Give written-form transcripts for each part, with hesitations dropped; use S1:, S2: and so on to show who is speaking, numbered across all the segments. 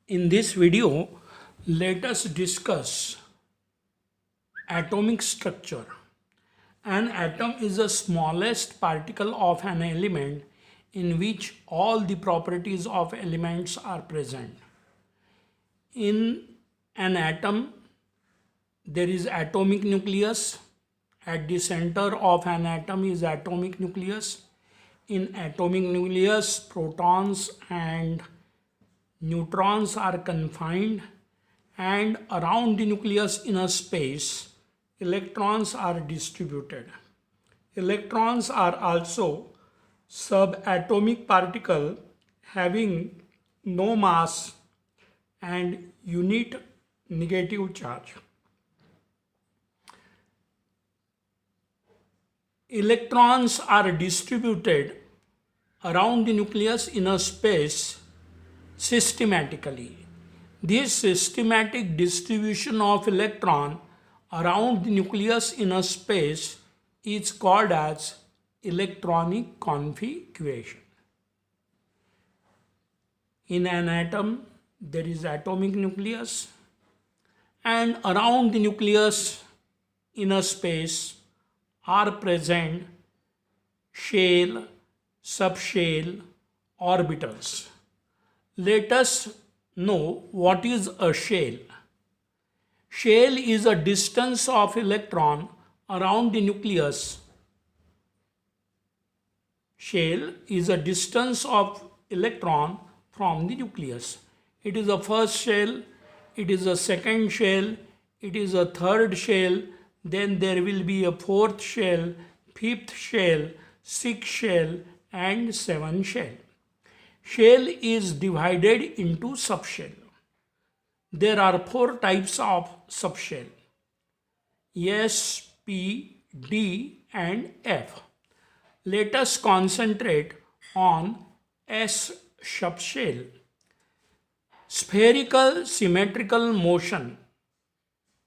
S1: In this video, let us discuss atomic structure. An atom is the smallest particle of an element in which all the properties of elements are present. In an atom, there is atomic nucleus. At the center of an atom is atomic nucleus. In atomic nucleus, protons and neutrons are confined, and around the nucleus inner space, electrons are distributed. Electrons are also subatomic particle having no mass and unit negative charge. Electrons are distributed around the nucleus inner space systematically. This systematic distribution of electron around the nucleus inner space is called as electronic configuration. In an atom, there is atomic nucleus, and around the nucleus inner space are present shell, subshell, orbitals. Let us know what is a shell. Shell is a distance of electron around the nucleus. Shell is a distance of electron from the nucleus. It is a first shell, it is a second shell, it is a third shell, then there will be a fourth shell, fifth shell, sixth shell, and seventh shell. Shell is divided into subshell. There are four types of subshell: S, P, D, and F. Let us concentrate on S subshell. Spherical symmetrical motion.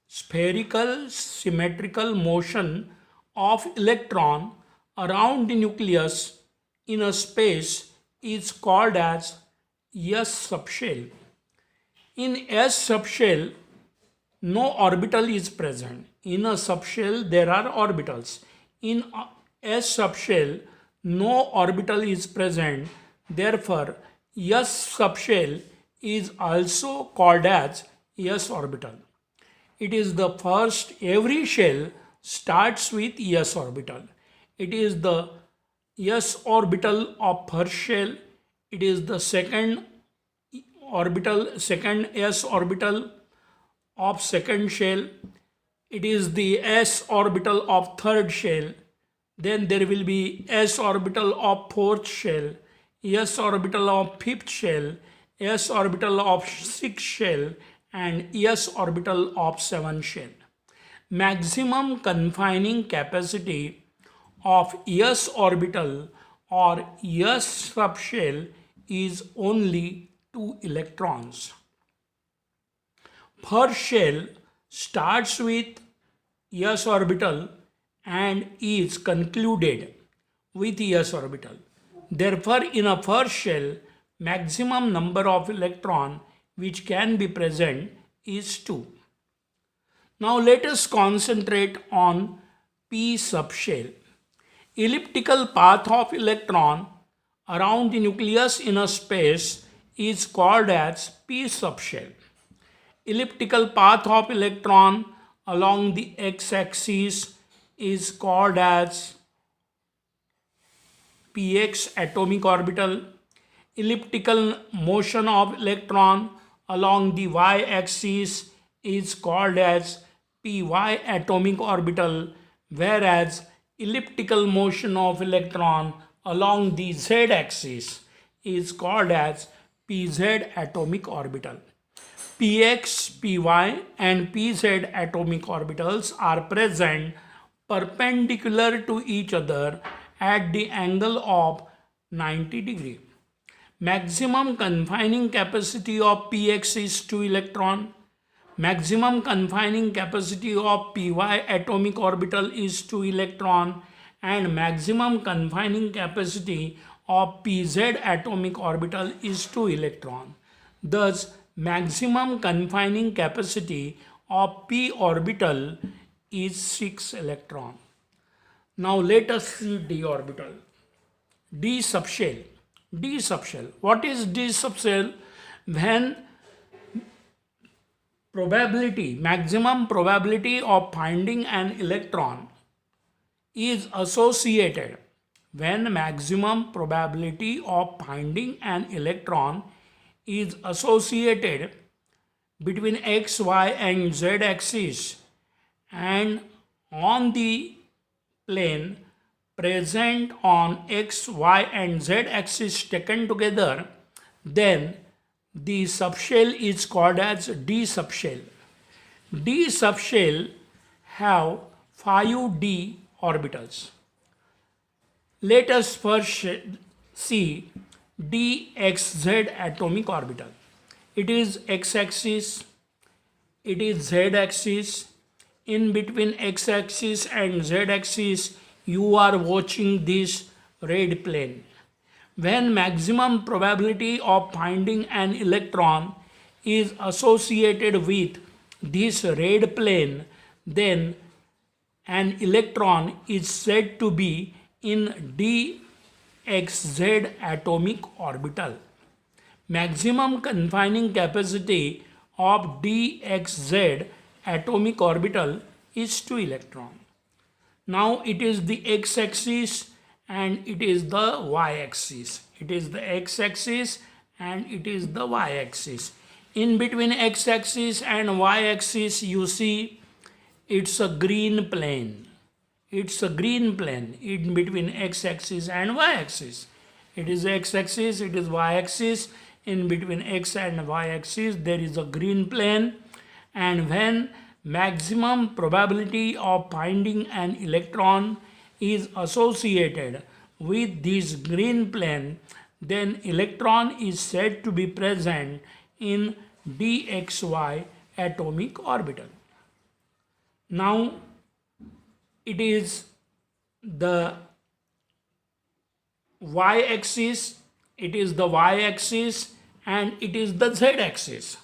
S1: Spherical symmetrical motion of electron around the nucleus in a space is called as S subshell. In S subshell, no orbital is present. In a subshell, there are orbitals. In S subshell, no orbital is present. Therefore, S subshell is also called as S orbital. It is the first, every shell starts with S orbital. It is the S orbital of first shell. It is the second S orbital of second shell. It is the S orbital of third shell. Then there will be S orbital of fourth shell, S orbital of fifth shell, S orbital of sixth shell, and S orbital of seventh shell. Maximum confining capacity of S orbital or S subshell is only 2 electrons. First shell starts with S orbital and is concluded with S orbital. Therefore, in a first shell, maximum number of electrons which can be present is 2. Now let us concentrate on P subshell. Elliptical path of electron around the nucleus in a space is called as P subshell. Elliptical path of electron along the x-axis is called as px atomic orbital. Elliptical motion of electron along the y-axis is called as py atomic orbital, whereas elliptical motion of electron along the z-axis is called as pz atomic orbital. Px, py, and pz atomic orbitals are present perpendicular to each other at the angle of 90 degrees. Maximum confining capacity of Px is 2 electron. Maximum confining capacity of Py atomic orbital is 2 electron, and maximum confining capacity of Pz atomic orbital is 2 electron. Thus, maximum confining capacity of p orbital is 6 electron. Now let us see d orbital. D subshell. D subshell. What is D subshell? When maximum probability of finding an electron is associated, when maximum probability of finding an electron is associated between x, y and z axis and on the plane present on x, y and z axis taken together, then the subshell is called as D subshell. D subshell have 5d orbitals. Let us first see dxz atomic orbital. It is x-axis, it is z-axis. In between x-axis and z-axis, you are watching this red plane. When maximum probability of finding an electron is associated with this red plane, then an electron is said to be in dxz atomic orbital. Maximum confining capacity of dxz atomic orbital is 2 electron. Now it is the x-axis and it is the y-axis. It is the x-axis and it is the y-axis. In between x-axis and y-axis, you see it's a green plane. It's a green plane in between x-axis and y-axis. It is x-axis, it is y-axis. In between x and y-axis, there is a green plane. And when maximum probability of finding an electron is associated with this green plane, then electron is said to be present in dxy atomic orbital. Now it is the y-axis, it is the y-axis and it is the z-axis.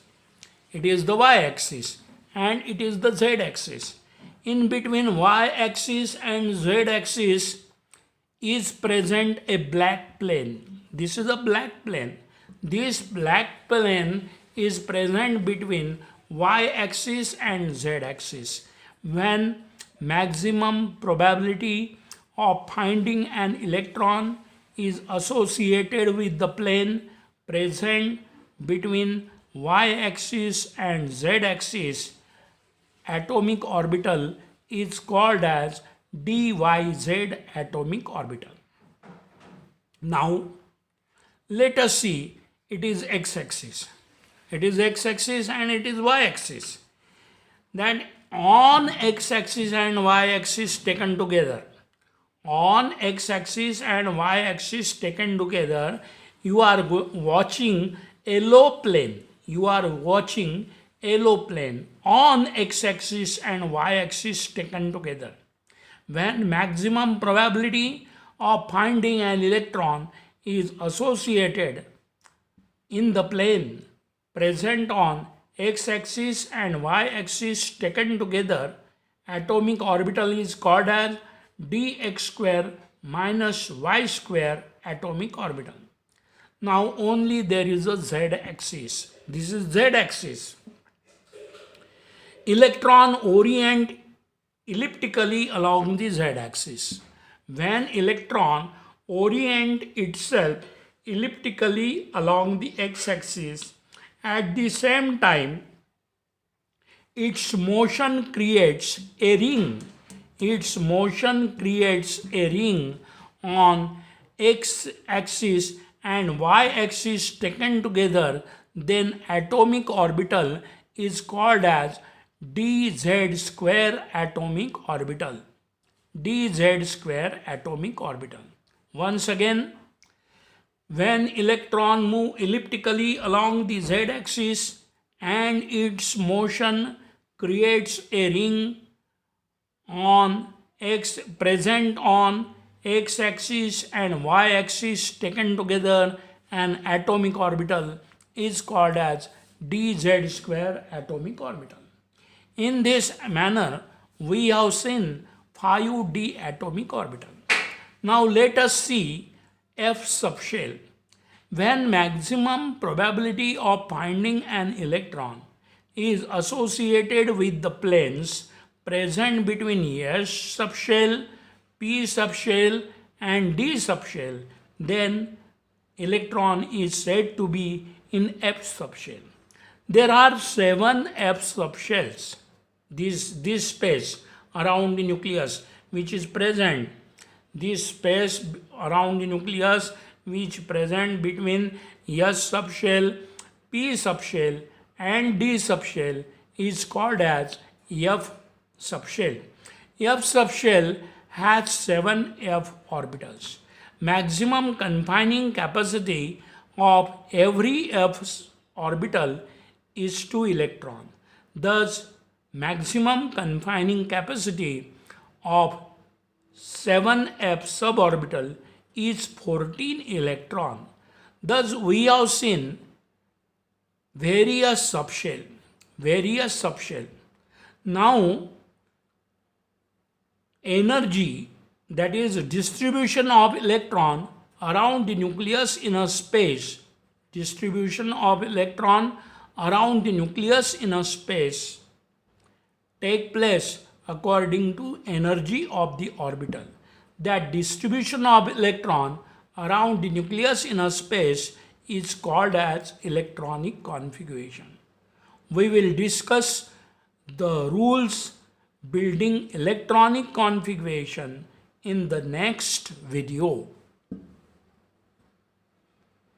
S1: It is the y-axis and it is the z-axis. In between y-axis and z-axis is present a black plane. This is a black plane. This black plane is present between y-axis and z-axis. When maximum probability of finding an electron is associated with the plane present between y-axis and z-axis, atomic orbital is called as dyz atomic orbital. Now let us see, it is x-axis. It is x-axis and it is y-axis. Then on x-axis and y-axis taken together, on x-axis and y-axis taken together, you are watching yellow plane. You are watching yellow plane on x-axis and y-axis taken together. When maximum probability of finding an electron is associated in the plane present on x-axis and y-axis taken together, atomic orbital is called as dx square minus y square atomic orbital. Now only there is a z-axis. This is z-axis. Electron orient elliptically along the z-axis. When electron orient itself elliptically along the x-axis, at the same time its motion creates a ring. Its motion creates a ring on x-axis and y-axis taken together, then atomic orbital is called as dz square atomic orbital. Dz square atomic orbital. Once again, when electron move elliptically along the z-axis and its motion creates a ring on x present on x-axis and y-axis taken together, an atomic orbital is called as dz square atomic orbital. In this manner, we have seen 5d atomic orbital. Now let us see F subshell. When maximum probability of finding an electron is associated with the planes present between S subshell, P subshell and D subshell, then electron is said to be in F subshell. There are 7 F subshells. This space around the nucleus which is present, this space around the nucleus which present between S subshell, P subshell and D subshell is called as F subshell. F subshell has 7 F orbitals. Maximum confining capacity of every F orbital is 2 electrons. Thus, maximum confining capacity of 7f suborbital is 14 electron. Thus, we have seen various subshell. Now, energy, that is distribution of electron around the nucleus in a space, take place according to energy of the orbital. That distribution of electron around the nucleus in a space is called as electronic configuration. We will discuss the rules building electronic configuration in the next video.